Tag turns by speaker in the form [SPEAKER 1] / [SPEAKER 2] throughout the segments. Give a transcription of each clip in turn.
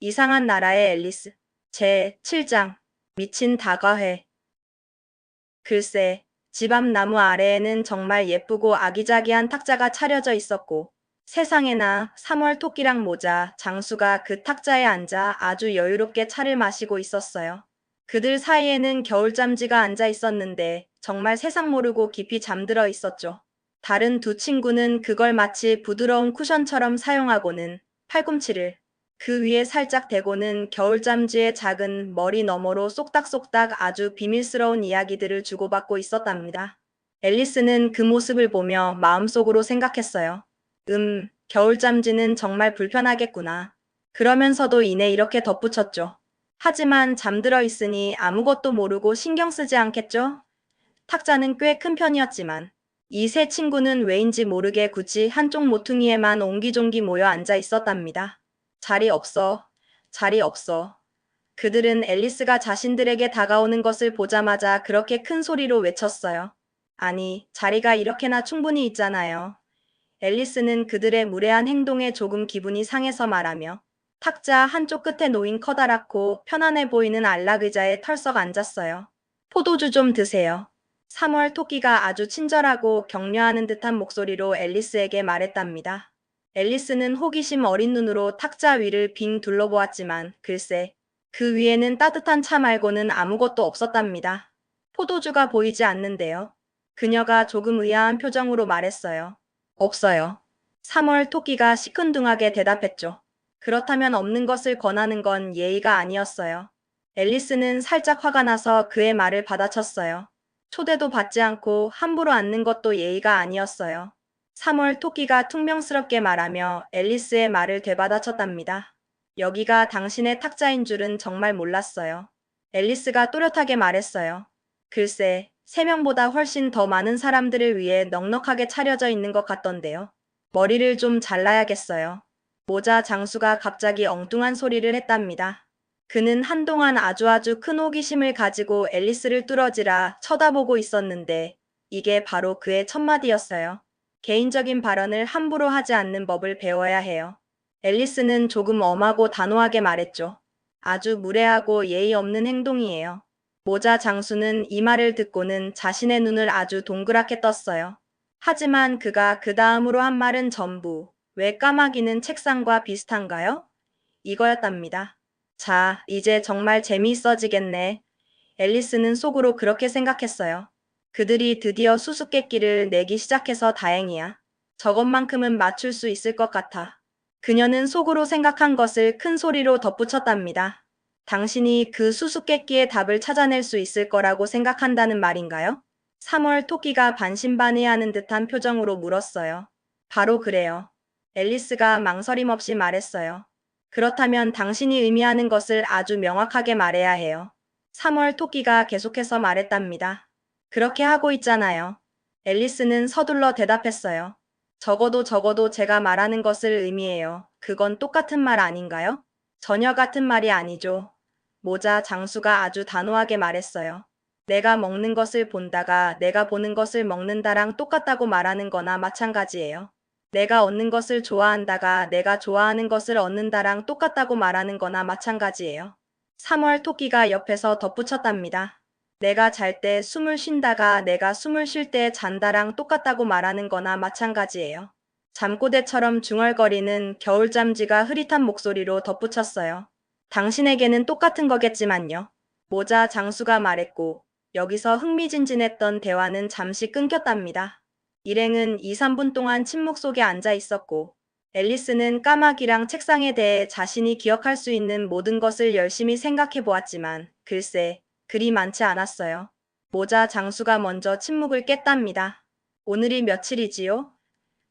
[SPEAKER 1] 이상한 나라의 앨리스. 제 7장. 미친 다과회. 글쎄, 집 앞 나무 아래에는 정말 예쁘고 아기자기한 탁자가 차려져 있었고, 세상에나 3월 토끼랑 모자, 장수가 그 탁자에 앉아 아주 여유롭게 차를 마시고 있었어요. 그들 사이에는 겨울잠쥐가 앉아 있었는데 정말 세상 모르고 깊이 잠들어 있었죠. 다른 두 친구는 그걸 마치 부드러운 쿠션처럼 사용하고는 팔꿈치를 그 위에 살짝 대고는 겨울잠쥐의 작은 머리 너머로 쏙닥쏙닥 아주 비밀스러운 이야기들을 주고받고 있었답니다. 앨리스는 그 모습을 보며 마음속으로 생각했어요. 겨울잠쥐는 정말 불편하겠구나. 그러면서도 이내 이렇게 덧붙였죠. 하지만 잠들어 있으니 아무것도 모르고 신경 쓰지 않겠죠? 탁자는 꽤 큰 편이었지만 이 세 친구는 왜인지 모르게 굳이 한쪽 모퉁이에만 옹기종기 모여 앉아 있었답니다. 자리 없어. 자리 없어. 그들은 앨리스가 자신들에게 다가오는 것을 보자마자 그렇게 큰 소리로 외쳤어요. 아니, 자리가 이렇게나 충분히 있잖아요. 앨리스는 그들의 무례한 행동에 조금 기분이 상해서 말하며 탁자 한쪽 끝에 놓인 커다랗고 편안해 보이는 안락의자에 털썩 앉았어요. 포도주 좀 드세요. 3월 토끼가 아주 친절하고 격려하는 듯한 목소리로 앨리스에게 말했답니다. 앨리스는 호기심 어린 눈으로 탁자 위를 빙 둘러보았지만 글쎄, 그 위에는 따뜻한 차 말고는 아무것도 없었답니다. 포도주가 보이지 않는데요. 그녀가 조금 의아한 표정으로 말했어요. 없어요. 3월 토끼가 시큰둥하게 대답했죠. 그렇다면 없는 것을 권하는 건 예의가 아니었어요. 앨리스는 살짝 화가 나서 그의 말을 받아쳤어요. 초대도 받지 않고 함부로 앉는 것도 예의가 아니었어요. 3월 토끼가 퉁명스럽게 말하며 앨리스의 말을 되받아쳤답니다. 여기가 당신의 탁자인 줄은 정말 몰랐어요. 앨리스가 또렷하게 말했어요. 글쎄, 3명보다 훨씬 더 많은 사람들을 위해 넉넉하게 차려져 있는 것 같던데요. 머리를 좀 잘라야겠어요. 모자 장수가 갑자기 엉뚱한 소리를 했답니다. 그는 한동안 아주 큰 호기심을 가지고 앨리스를 뚫어지라 쳐다보고 있었는데 이게 바로 그의 첫마디였어요. 개인적인 발언을 함부로 하지 않는 법을 배워야 해요. 앨리스는 조금 엄하고 단호하게 말했죠. 아주 무례하고 예의 없는 행동이에요. 모자 장수는 이 말을 듣고는 자신의 눈을 아주 동그랗게 떴어요. 하지만 그가 그 다음으로 한 말은 전부 왜 까마귀는 책상과 비슷한가요? 이거였답니다. 자, 이제 정말 재미있어지겠네. 앨리스는 속으로 그렇게 생각했어요. 그들이 드디어 수수께끼를 내기 시작해서 다행이야. 저것만큼은 맞출 수 있을 것 같아. 그녀는 속으로 생각한 것을 큰 소리로 덧붙였답니다. 당신이 그 수수께끼의 답을 찾아낼 수 있을 거라고 생각한다는 말인가요? 3월 토끼가 반신반의하는 듯한 표정으로 물었어요. 바로 그래요. 앨리스가 망설임 없이 말했어요. 그렇다면 당신이 의미하는 것을 아주 명확하게 말해야 해요. 3월 토끼가 계속해서 말했답니다. 그렇게 하고 있잖아요. 앨리스는 서둘러 대답했어요. 적어도 제가 말하는 것을 의미해요. 그건 똑같은 말 아닌가요? 전혀 같은 말이 아니죠. 모자 장수가 아주 단호하게 말했어요. 내가 먹는 것을 본다가 내가 보는 것을 먹는다랑 똑같다고 말하는 거나 마찬가지예요. 내가 얻는 것을 좋아한다가 내가 좋아하는 것을 얻는다랑 똑같다고 말하는 거나 마찬가지예요. 3월 토끼가 옆에서 덧붙였답니다. 내가 잘 때 숨을 쉰다가 내가 숨을 쉴 때 잔다랑 똑같다고 말하는 거나 마찬가지예요. 잠꼬대처럼 중얼거리는 겨울잠쥐가 흐릿한 목소리로 덧붙였어요. 당신에게는 똑같은 거겠지만요. 모자 장수가 말했고 여기서 흥미진진했던 대화는 잠시 끊겼답니다. 일행은 2, 3분 동안 침묵 속에 앉아 있었고 앨리스는 까마귀랑 책상에 대해 자신이 기억할 수 있는 모든 것을 열심히 생각해 보았지만 글쎄 그리 많지 않았어요. 모자 장수가 먼저 침묵을 깼답니다. 오늘이 며칠이지요?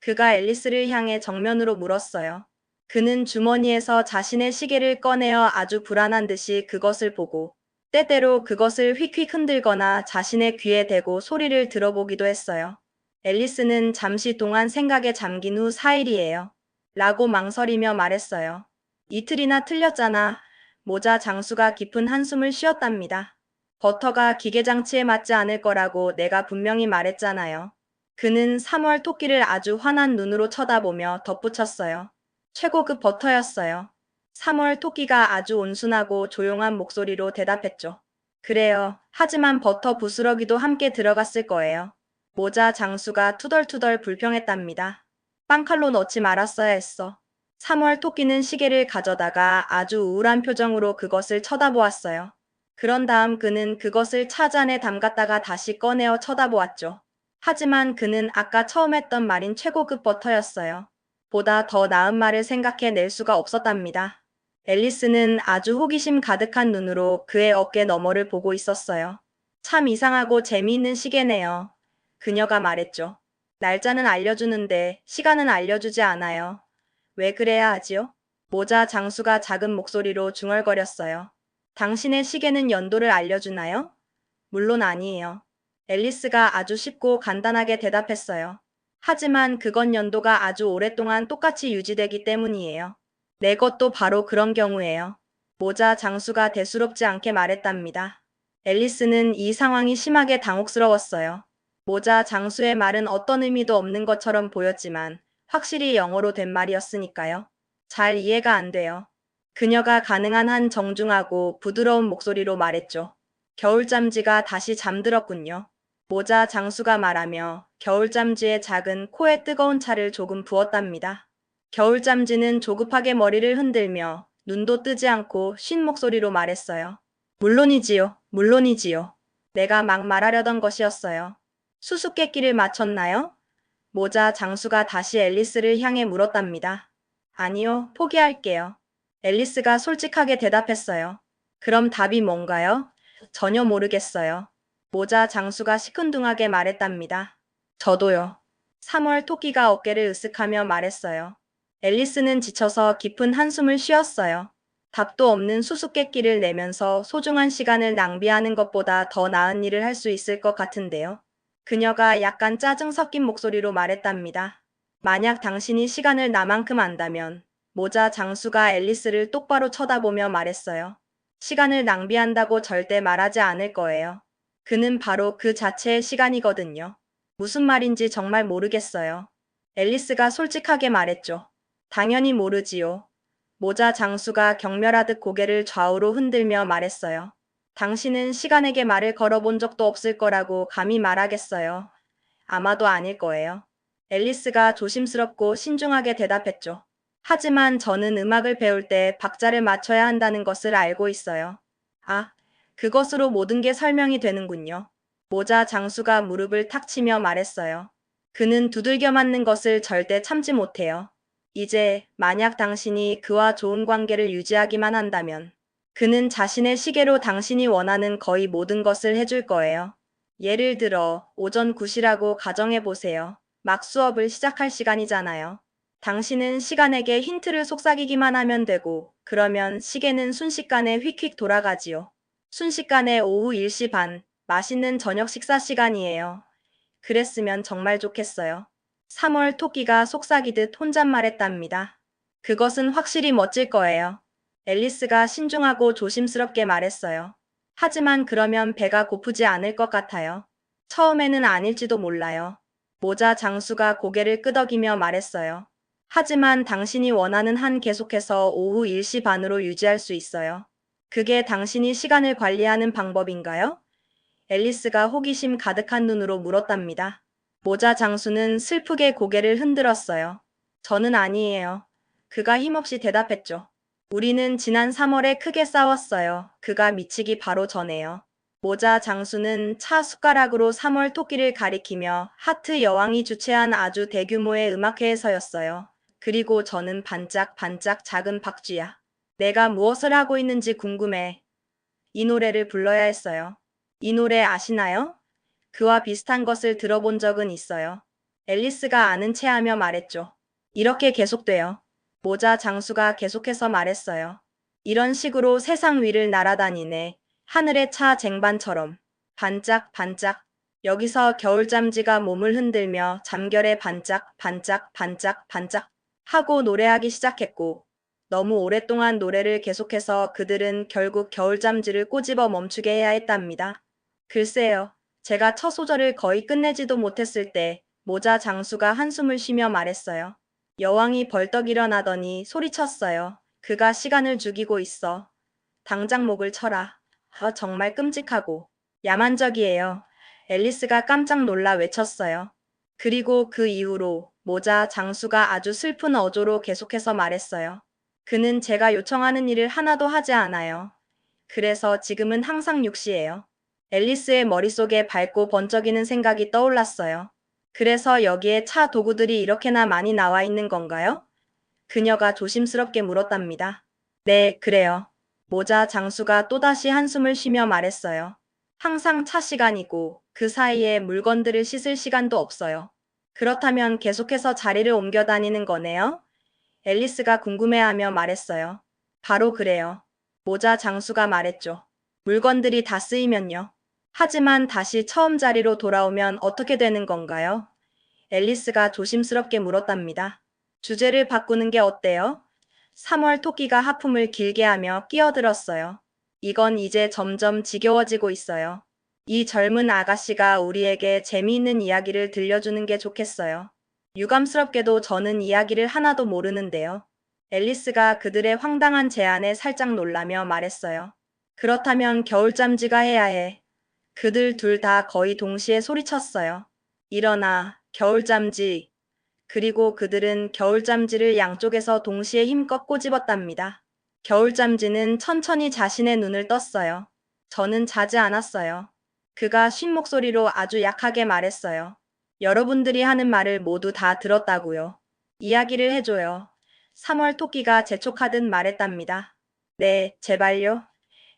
[SPEAKER 1] 그가 앨리스를 향해 정면으로 물었어요. 그는 주머니에서 자신의 시계를 꺼내어 아주 불안한 듯이 그것을 보고 때때로 그것을 휙휙 흔들거나 자신의 귀에 대고 소리를 들어보기도 했어요. 앨리스는 잠시 동안 생각에 잠긴 후 4일이에요. 라고 망설이며 말했어요. 이틀이나 틀렸잖아. 모자 장수가 깊은 한숨을 쉬었답니다. 버터가 기계장치에 맞지 않을 거라고 내가 분명히 말했잖아요. 그는 3월 토끼를 아주 환한 눈으로 쳐다보며 덧붙였어요. 최고급 버터였어요. 3월 토끼가 아주 온순하고 조용한 목소리로 대답했죠. 그래요. 하지만 버터 부스러기도 함께 들어갔을 거예요. 모자 장수가 투덜투덜 불평했답니다. 빵칼로 넣지 말았어야 했어. 3월 토끼는 시계를 가져다가 아주 우울한 표정으로 그것을 쳐다보았어요. 그런 다음 그는 그것을 차잔에 담갔다가 다시 꺼내어 쳐다보았죠. 하지만 그는 아까 처음 했던 말인 최고급 버터였어요. 보다 더 나은 말을 생각해 낼 수가 없었답니다. 앨리스는 아주 호기심 가득한 눈으로 그의 어깨 너머를 보고 있었어요. 참 이상하고 재미있는 시계네요. 그녀가 말했죠. 날짜는 알려주는데 시간은 알려주지 않아요. 왜 그래야 하지요? 모자 장수가 작은 목소리로 중얼거렸어요. 당신의 시계는 연도를 알려주나요? 물론 아니에요. 앨리스가 아주 쉽고 간단하게 대답했어요. 하지만 그건 연도가 아주 오랫동안 똑같이 유지되기 때문이에요. 내 것도 바로 그런 경우예요. 모자 장수가 대수롭지 않게 말했답니다. 앨리스는 이 상황이 심하게 당혹스러웠어요. 모자 장수의 말은 어떤 의미도 없는 것처럼 보였지만 확실히 영어로 된 말이었으니까요. 잘 이해가 안 돼요. 그녀가 가능한 한 정중하고 부드러운 목소리로 말했죠. 겨울잠지가 다시 잠들었군요. 모자 장수가 말하며 겨울잠지의 작은 코에 뜨거운 차를 조금 부었답니다. 겨울잠지는 조급하게 머리를 흔들며 눈도 뜨지 않고 쉰 목소리로 말했어요. 물론이지요, 물론이지요. 내가 막 말하려던 것이었어요. 수수께끼를 맞췄나요? 모자 장수가 다시 앨리스를 향해 물었답니다. 아니요, 포기할게요. 앨리스가 솔직하게 대답했어요. 그럼 답이 뭔가요? 전혀 모르겠어요. 모자 장수가 시큰둥하게 말했답니다. 저도요. 3월 토끼가 어깨를 으쓱하며 말했어요. 앨리스는 지쳐서 깊은 한숨을 쉬었어요. 답도 없는 수수께끼를 내면서 소중한 시간을 낭비하는 것보다 더 나은 일을 할 수 있을 것 같은데요. 그녀가 약간 짜증 섞인 목소리로 말했답니다. 만약 당신이 시간을 나만큼 안다면, 모자 장수가 앨리스를 똑바로 쳐다보며 말했어요. 시간을 낭비한다고 절대 말하지 않을 거예요. 그는 바로 그 자체의 시간이거든요. 무슨 말인지 정말 모르겠어요. 앨리스가 솔직하게 말했죠. 당연히 모르지요. 모자 장수가 경멸하듯 고개를 좌우로 흔들며 말했어요. 당신은 시간에게 말을 걸어본 적도 없을 거라고 감히 말하겠어요. 아마도 아닐 거예요. 앨리스가 조심스럽고 신중하게 대답했죠. 하지만 저는 음악을 배울 때 박자를 맞춰야 한다는 것을 알고 있어요. 아, 그것으로 모든 게 설명이 되는군요. 모자 장수가 무릎을 탁 치며 말했어요. 그는 두들겨 맞는 것을 절대 참지 못해요. 이제 만약 당신이 그와 좋은 관계를 유지하기만 한다면 그는 자신의 시계로 당신이 원하는 거의 모든 것을 해줄 거예요. 예를 들어 오전 9시라고 가정해 보세요. 막 수업을 시작할 시간이잖아요. 당신은 시간에게 힌트를 속삭이기만 하면 되고 그러면 시계는 순식간에 휙휙 돌아가지요. 순식간에 오후 1시 반, 맛있는 저녁 식사 시간이에요. 그랬으면 정말 좋겠어요. 3월 토끼가 속삭이듯 혼잣말했답니다. 그것은 확실히 멋질 거예요. 앨리스가 신중하고 조심스럽게 말했어요. 하지만 그러면 배가 고프지 않을 것 같아요. 처음에는 아닐지도 몰라요. 모자 장수가 고개를 끄덕이며 말했어요. 하지만 당신이 원하는 한 계속해서 오후 1시 반으로 유지할 수 있어요. 그게 당신이 시간을 관리하는 방법인가요? 앨리스가 호기심 가득한 눈으로 물었답니다. 모자 장수는 슬프게 고개를 흔들었어요. 저는 아니에요. 그가 힘없이 대답했죠. 우리는 지난 3월에 크게 싸웠어요. 그가 미치기 바로 전에요. 모자 장수는 차 숟가락으로 3월 토끼를 가리키며 하트 여왕이 주최한 아주 대규모의 음악회에서였어요. 그리고 저는 반짝반짝 작은 박쥐야. 내가 무엇을 하고 있는지 궁금해. 이 노래를 불러야 했어요. 이 노래 아시나요? 그와 비슷한 것을 들어본 적은 있어요. 앨리스가 아는 체하며 말했죠. 이렇게 계속돼요. 모자 장수가 계속해서 말했어요. 이런 식으로 세상 위를 날아다니네. 하늘의 차 쟁반처럼. 반짝 반짝. 여기서 겨울잠지가 몸을 흔들며 잠결에 반짝 반짝 반짝 반짝 하고 노래하기 시작했고 너무 오랫동안 노래를 계속해서 그들은 결국 겨울잠지를 꼬집어 멈추게 해야 했답니다. 글쎄요. 제가 첫 소절을 거의 끝내지도 못했을 때 모자 장수가 한숨을 쉬며 말했어요. 여왕이 벌떡 일어나더니 소리쳤어요. 그가 시간을 죽이고 있어. 당장 목을 쳐라. 정말 끔찍하고 야만적이에요. 앨리스가 깜짝 놀라 외쳤어요. 그리고 그 이후로 모자 장수가 아주 슬픈 어조로 계속해서 말했어요. 그는 제가 요청하는 일을 하나도 하지 않아요. 그래서 지금은 항상 육시예요. 앨리스의 머릿속에 밝고 번쩍이는 생각이 떠올랐어요. 그래서 여기에 차 도구들이 이렇게나 많이 나와 있는 건가요? 그녀가 조심스럽게 물었답니다. 네, 그래요. 모자 장수가 또다시 한숨을 쉬며 말했어요. 항상 차 시간이고 그 사이에 물건들을 씻을 시간도 없어요. 그렇다면 계속해서 자리를 옮겨 다니는 거네요? 앨리스가 궁금해하며 말했어요. 바로 그래요. 모자 장수가 말했죠. 물건들이 다 쓰이면요. 하지만 다시 처음 자리로 돌아오면 어떻게 되는 건가요? 앨리스가 조심스럽게 물었답니다. 주제를 바꾸는 게 어때요? 3월 토끼가 하품을 길게 하며 끼어들었어요. 이건 이제 점점 지겨워지고 있어요. 이 젊은 아가씨가 우리에게 재미있는 이야기를 들려주는 게 좋겠어요. 유감스럽게도 저는 이야기를 하나도 모르는데요. 앨리스가 그들의 황당한 제안에 살짝 놀라며 말했어요. 그렇다면 겨울잠지가 해야 해. 그들 둘 다 거의 동시에 소리쳤어요. 일어나, 겨울잠지. 그리고 그들은 겨울잠지를 양쪽에서 동시에 힘껏 꼬집었답니다. 겨울잠지는 천천히 자신의 눈을 떴어요. 저는 자지 않았어요. 그가 쉰 목소리로 아주 약하게 말했어요. 여러분들이 하는 말을 모두 다 들었다고요. 이야기를 해줘요. 3월 토끼가 재촉하듯 말했답니다. 네, 제발요.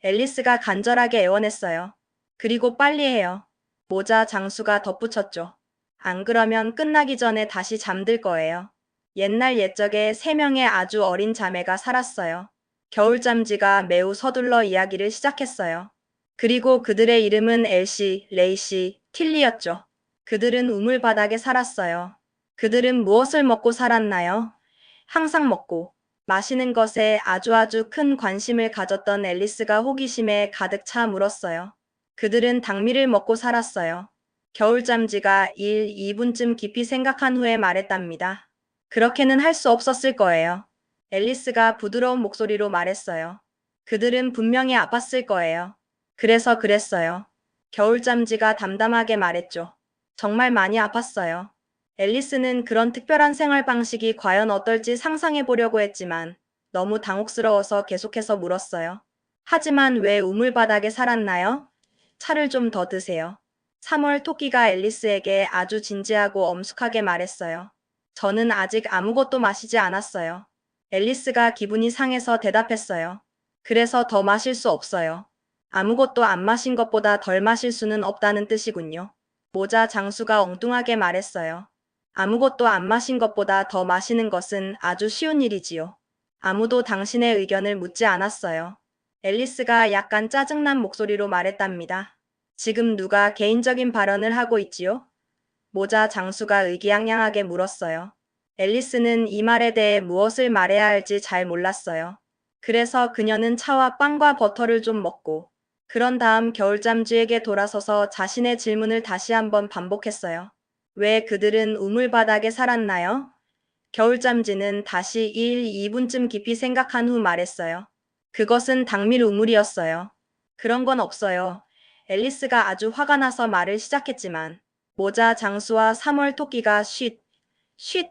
[SPEAKER 1] 앨리스가 간절하게 애원했어요. 그리고 빨리 해요. 모자 장수가 덧붙였죠. 안 그러면 끝나기 전에 다시 잠들 거예요. 옛날 옛적에 3명의 아주 어린 자매가 살았어요. 겨울잠지가 매우 서둘러 이야기를 시작했어요. 그리고 그들의 이름은 엘시, 레이시, 틸리였죠. 그들은 우물바닥에 살았어요. 그들은 무엇을 먹고 살았나요? 항상 먹고 마시는 것에 아주 큰 관심을 가졌던 앨리스가 호기심에 가득 차 물었어요. 그들은 당미를 먹고 살았어요. 겨울잠지가 1, 2분쯤 깊이 생각한 후에 말했답니다. 그렇게는 할 수 없었을 거예요. 앨리스가 부드러운 목소리로 말했어요. 그들은 분명히 아팠을 거예요. 그래서 그랬어요. 겨울잠지가 담담하게 말했죠. 정말 많이 아팠어요. 앨리스는 그런 특별한 생활 방식이 과연 어떨지 상상해 보려고 했지만 너무 당혹스러워서 계속해서 물었어요. 하지만 왜 우물바닥에 살았나요? 차를 좀 더 드세요. 3월 토끼가 앨리스에게 아주 진지하고 엄숙하게 말했어요. 저는 아직 아무것도 마시지 않았어요. 앨리스가 기분이 상해서 대답했어요. 그래서 더 마실 수 없어요. 아무것도 안 마신 것보다 덜 마실 수는 없다는 뜻이군요. 모자 장수가 엉뚱하게 말했어요. 아무것도 안 마신 것보다 더 마시는 것은 아주 쉬운 일이지요. 아무도 당신의 의견을 묻지 않았어요. 앨리스가 약간 짜증난 목소리로 말했답니다. 지금 누가 개인적인 발언을 하고 있지요? 모자 장수가 의기양양하게 물었어요. 앨리스는 이 말에 대해 무엇을 말해야 할지 잘 몰랐어요. 그래서 그녀는 차와 빵과 버터를 좀 먹고 그런 다음 겨울잠쥐에게 돌아서서 자신의 질문을 다시 한번 반복했어요. 왜 그들은 우물바닥에 살았나요? 겨울잠쥐는 다시 1, 2분쯤 깊이 생각한 후 말했어요. 그것은 당밀 우물이었어요. 그런 건 없어요. 앨리스가 아주 화가 나서 말을 시작했지만 모자 장수와 3월 토끼가 쉿, 쉿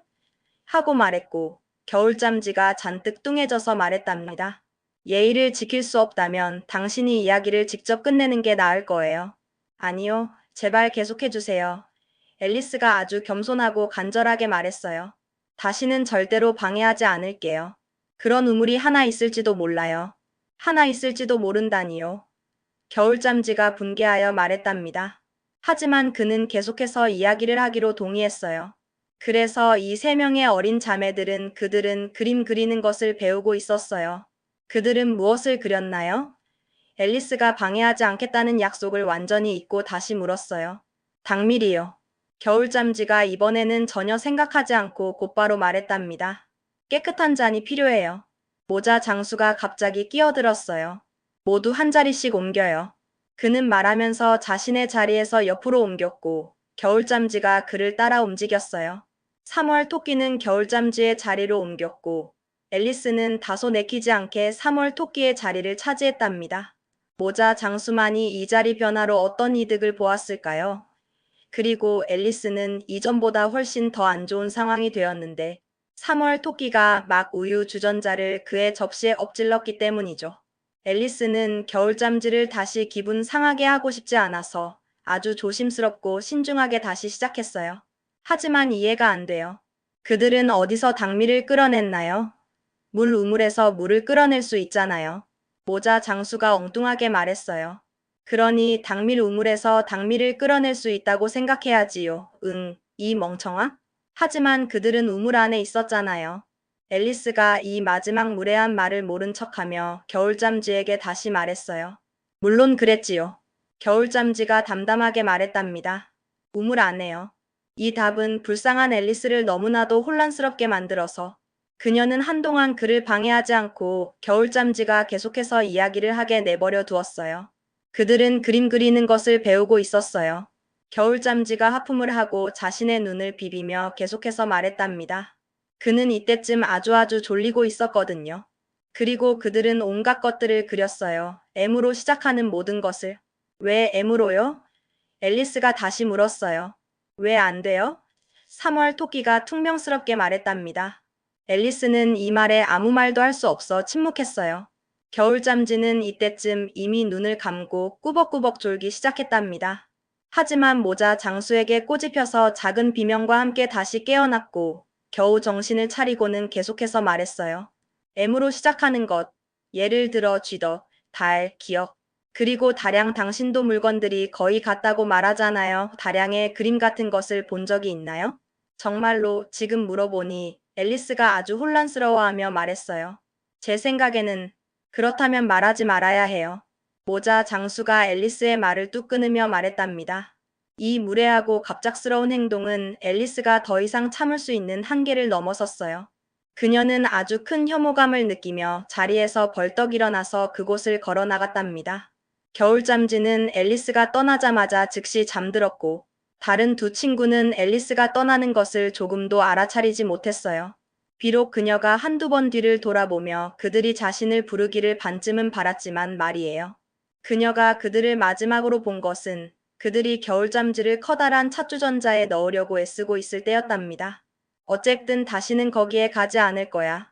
[SPEAKER 1] 하고 말했고 겨울잠쥐가 잔뜩 뚱해져서 말했답니다. 예의를 지킬 수 없다면 당신이 이야기를 직접 끝내는 게 나을 거예요. 아니요, 제발 계속해주세요. 앨리스가 아주 겸손하고 간절하게 말했어요. 다시는 절대로 방해하지 않을게요. 그런 우물이 하나 있을지도 몰라요. 하나 있을지도 모른다니요. 겨울잠쥐가 분개하여 말했답니다. 하지만 그는 계속해서 이야기를 하기로 동의했어요. 그래서 이 3명의 어린 자매들은 그들은 그림 그리는 것을 배우고 있었어요. 그들은 무엇을 그렸나요? 앨리스가 방해하지 않겠다는 약속을 완전히 잊고 다시 물었어요. 당밀이요. 겨울잠쥐가 이번에는 전혀 생각하지 않고 곧바로 말했답니다. 깨끗한 잔이 필요해요. 모자 장수가 갑자기 끼어들었어요. 모두 한 자리씩 옮겨요. 그는 말하면서 자신의 자리에서 옆으로 옮겼고 겨울잠쥐가 그를 따라 움직였어요. 3월 토끼는 겨울잠쥐의 자리로 옮겼고 앨리스는 다소 내키지 않게 3월 토끼의 자리를 차지했답니다. 모자 장수만이 이 자리 변화로 어떤 이득을 보았을까요? 그리고 앨리스는 이전보다 훨씬 더 안 좋은 상황이 되었는데 3월 토끼가 막 우유 주전자를 그의 접시에 엎질렀기 때문이죠. 앨리스는 겨울잠지를 다시 기분 상하게 하고 싶지 않아서 아주 조심스럽고 신중하게 다시 시작했어요. 하지만 이해가 안 돼요. 그들은 어디서 당미를 끌어냈나요? 물 우물에서 물을 끌어낼 수 있잖아요. 모자 장수가 엉뚱하게 말했어요. 그러니 당밀 우물에서 당밀을 끌어낼 수 있다고 생각해야지요. 응, 이 멍청아? 하지만 그들은 우물 안에 있었잖아요. 앨리스가 이 마지막 무례한 말을 모른 척하며 겨울잠지에게 다시 말했어요. 물론 그랬지요. 겨울잠지가 담담하게 말했답니다. 우물 안에요. 이 답은 불쌍한 앨리스를 너무나도 혼란스럽게 만들어서 그녀는 한동안 그를 방해하지 않고 겨울잠지가 계속해서 이야기를 하게 내버려 두었어요. 그들은 그림 그리는 것을 배우고 있었어요. 겨울잠지가 하품을 하고 자신의 눈을 비비며 계속해서 말했답니다. 그는 이때쯤 아주 졸리고 있었거든요. 그리고 그들은 온갖 것들을 그렸어요. M으로 시작하는 모든 것을. 왜 M으로요? 앨리스가 다시 물었어요. 왜 안 돼요? 3월 토끼가 퉁명스럽게 말했답니다. 앨리스는 이 말에 아무 말도 할 수 없어 침묵했어요. 겨울잠지는 이때쯤 이미 눈을 감고 꾸벅꾸벅 졸기 시작했답니다. 하지만 모자 장수에게 꼬집혀서 작은 비명과 함께 다시 깨어났고 겨우 정신을 차리고는 계속해서 말했어요. M으로 시작하는 것, 예를 들어 쥐더, 달, 기억, 그리고 다량 당신도 물건들이 거의 같다고 말하잖아요. 다량의 그림 같은 것을 본 적이 있나요? 정말로 지금 물어보니 앨리스가 아주 혼란스러워하며 말했어요. 제 생각에는 그렇다면 말하지 말아야 해요. 모자 장수가 앨리스의 말을 뚝 끊으며 말했답니다. 이 무례하고 갑작스러운 행동은 앨리스가 더 이상 참을 수 있는 한계를 넘어섰어요. 그녀는 아주 큰 혐오감을 느끼며 자리에서 벌떡 일어나서 그곳을 걸어 나갔답니다. 겨울잠지는 앨리스가 떠나자마자 즉시 잠들었고 다른 두 친구는 앨리스가 떠나는 것을 조금도 알아차리지 못했어요. 비록 그녀가 한두 번 뒤를 돌아보며 그들이 자신을 부르기를 반쯤은 바랐지만 말이에요. 그녀가 그들을 마지막으로 본 것은 그들이 겨울잠지를 커다란 찻주전자에 넣으려고 애쓰고 있을 때였답니다. 어쨌든 다시는 거기에 가지 않을 거야.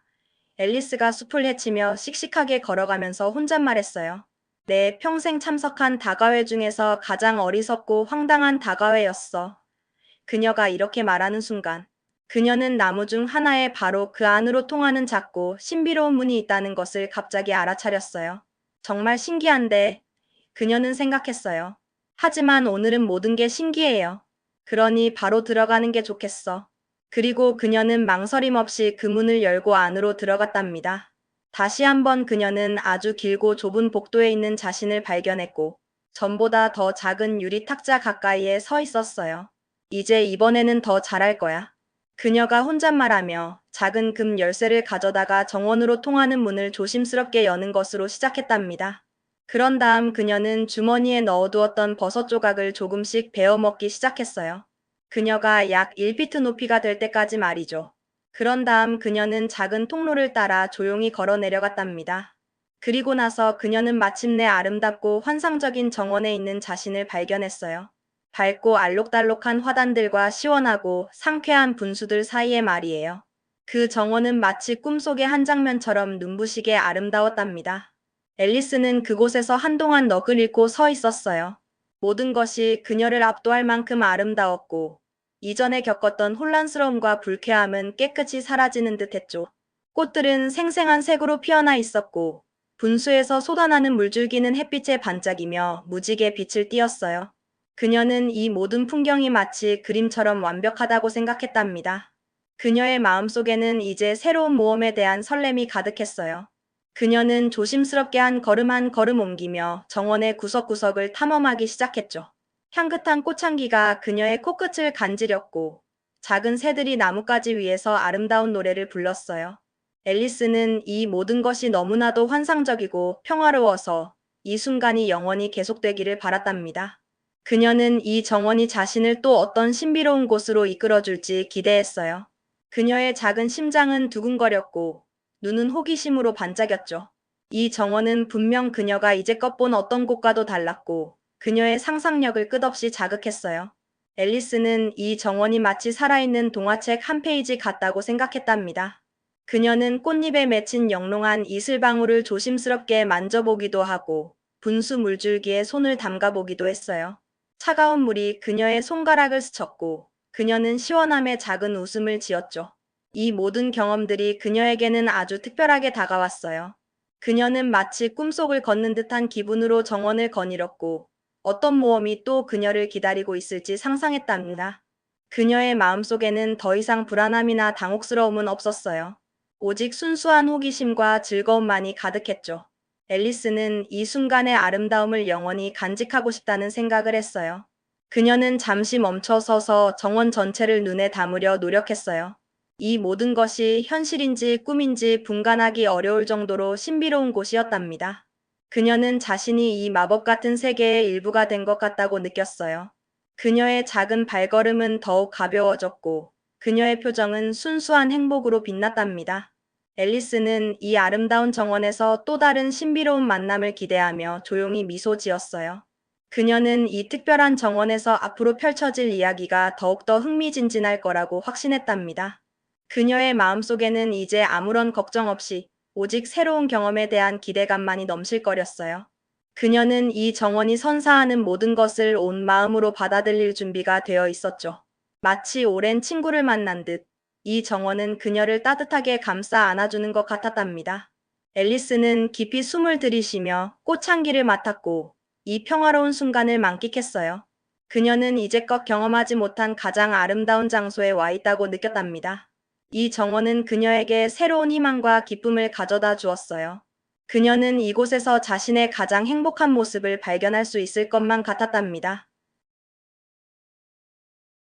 [SPEAKER 1] 앨리스가 숲을 헤치며 씩씩하게 걸어가면서 혼잣말했어요. 내 평생 참석한 다과회 중에서 가장 어리석고 황당한 다과회였어. 그녀가 이렇게 말하는 순간 그녀는 나무 중 하나에 바로 그 안으로 통하는 작고 신비로운 문이 있다는 것을 갑자기 알아차렸어요. 정말 신기한데 그녀는 생각했어요. 하지만 오늘은 모든 게 신기해요. 그러니 바로 들어가는 게 좋겠어. 그리고 그녀는 망설임 없이 그 문을 열고 안으로 들어갔답니다. 다시 한번 그녀는 아주 길고 좁은 복도에 있는 자신을 발견했고 전보다 더 작은 유리 탁자 가까이에 서 있었어요. 이제 이번에는 더 잘할 거야. 그녀가 혼잣말하며 작은 금 열쇠를 가져다가 정원으로 통하는 문을 조심스럽게 여는 것으로 시작했답니다. 그런 다음 그녀는 주머니에 넣어두었던 버섯 조각을 조금씩 베어 먹기 시작했어요. 그녀가 약 1피트 높이가 될 때까지 말이죠. 그런 다음 그녀는 작은 통로를 따라 조용히 걸어 내려갔답니다. 그리고 나서 그녀는 마침내 아름답고 환상적인 정원에 있는 자신을 발견했어요. 밝고 알록달록한 화단들과 시원하고 상쾌한 분수들 사이에 말이에요. 그 정원은 마치 꿈속의 한 장면처럼 눈부시게 아름다웠답니다. 앨리스는 그곳에서 한동안 넋을 잃고 서 있었어요. 모든 것이 그녀를 압도할 만큼 아름다웠고 이전에 겪었던 혼란스러움과 불쾌함은 깨끗이 사라지는 듯했죠. 꽃들은 생생한 색으로 피어나 있었고 분수에서 쏟아나는 물줄기는 햇빛에 반짝이며 무지개 빛을 띠었어요. 그녀는 이 모든 풍경이 마치 그림처럼 완벽하다고 생각했답니다. 그녀의 마음속에는 이제 새로운 모험에 대한 설렘이 가득했어요. 그녀는 조심스럽게 한 걸음 옮기며 정원의 구석구석을 탐험하기 시작했죠. 향긋한 꽃향기가 그녀의 코끝을 간지렸고 작은 새들이 나뭇가지 위에서 아름다운 노래를 불렀어요. 앨리스는 이 모든 것이 너무나도 환상적이고 평화로워서 이 순간이 영원히 계속되기를 바랐답니다. 그녀는 이 정원이 자신을 또 어떤 신비로운 곳으로 이끌어줄지 기대했어요. 그녀의 작은 심장은 두근거렸고 눈은 호기심으로 반짝였죠. 이 정원은 분명 그녀가 이제껏 본 어떤 곳과도 달랐고 그녀의 상상력을 끝없이 자극했어요. 앨리스는 이 정원이 마치 살아있는 동화책 한 페이지 같다고 생각했답니다. 그녀는 꽃잎에 맺힌 영롱한 이슬방울을 조심스럽게 만져보기도 하고 분수 물줄기에 손을 담가보기도 했어요. 차가운 물이 그녀의 손가락을 스쳤고 그녀는 시원함에 작은 웃음을 지었죠. 이 모든 경험들이 그녀에게는 아주 특별하게 다가왔어요. 그녀는 마치 꿈속을 걷는 듯한 기분으로 정원을 거닐었고 어떤 모험이 또 그녀를 기다리고 있을지 상상했답니다. 그녀의 마음속에는 더 이상 불안함이나 당혹스러움은 없었어요. 오직 순수한 호기심과 즐거움만이 가득했죠. 앨리스는 이 순간의 아름다움을 영원히 간직하고 싶다는 생각을 했어요. 그녀는 잠시 멈춰서서 정원 전체를 눈에 담으려 노력했어요. 이 모든 것이 현실인지 꿈인지 분간하기 어려울 정도로 신비로운 곳이었답니다. 그녀는 자신이 이 마법 같은 세계의 일부가 된 것 같다고 느꼈어요. 그녀의 작은 발걸음은 더욱 가벼워졌고 그녀의 표정은 순수한 행복으로 빛났답니다. 앨리스는 이 아름다운 정원에서 또 다른 신비로운 만남을 기대하며 조용히 미소 지었어요. 그녀는 이 특별한 정원에서 앞으로 펼쳐질 이야기가 더욱더 흥미진진할 거라고 확신했답니다. 그녀의 마음속에는 이제 아무런 걱정 없이 오직 새로운 경험에 대한 기대감만이 넘실거렸어요. 그녀는 이 정원이 선사하는 모든 것을 온 마음으로 받아들일 준비가 되어 있었죠. 마치 오랜 친구를 만난 듯 이 정원은 그녀를 따뜻하게 감싸 안아주는 것 같았답니다. 앨리스는 깊이 숨을 들이쉬며 꽃향기를 맡았고 이 평화로운 순간을 만끽했어요. 그녀는 이제껏 경험하지 못한 가장 아름다운 장소에 와 있다고 느꼈답니다. 이 정원은 그녀에게 새로운 희망과 기쁨을 가져다 주었어요. 그녀는 이곳에서 자신의 가장 행복한 모습을 발견할 수 있을 것만 같았답니다.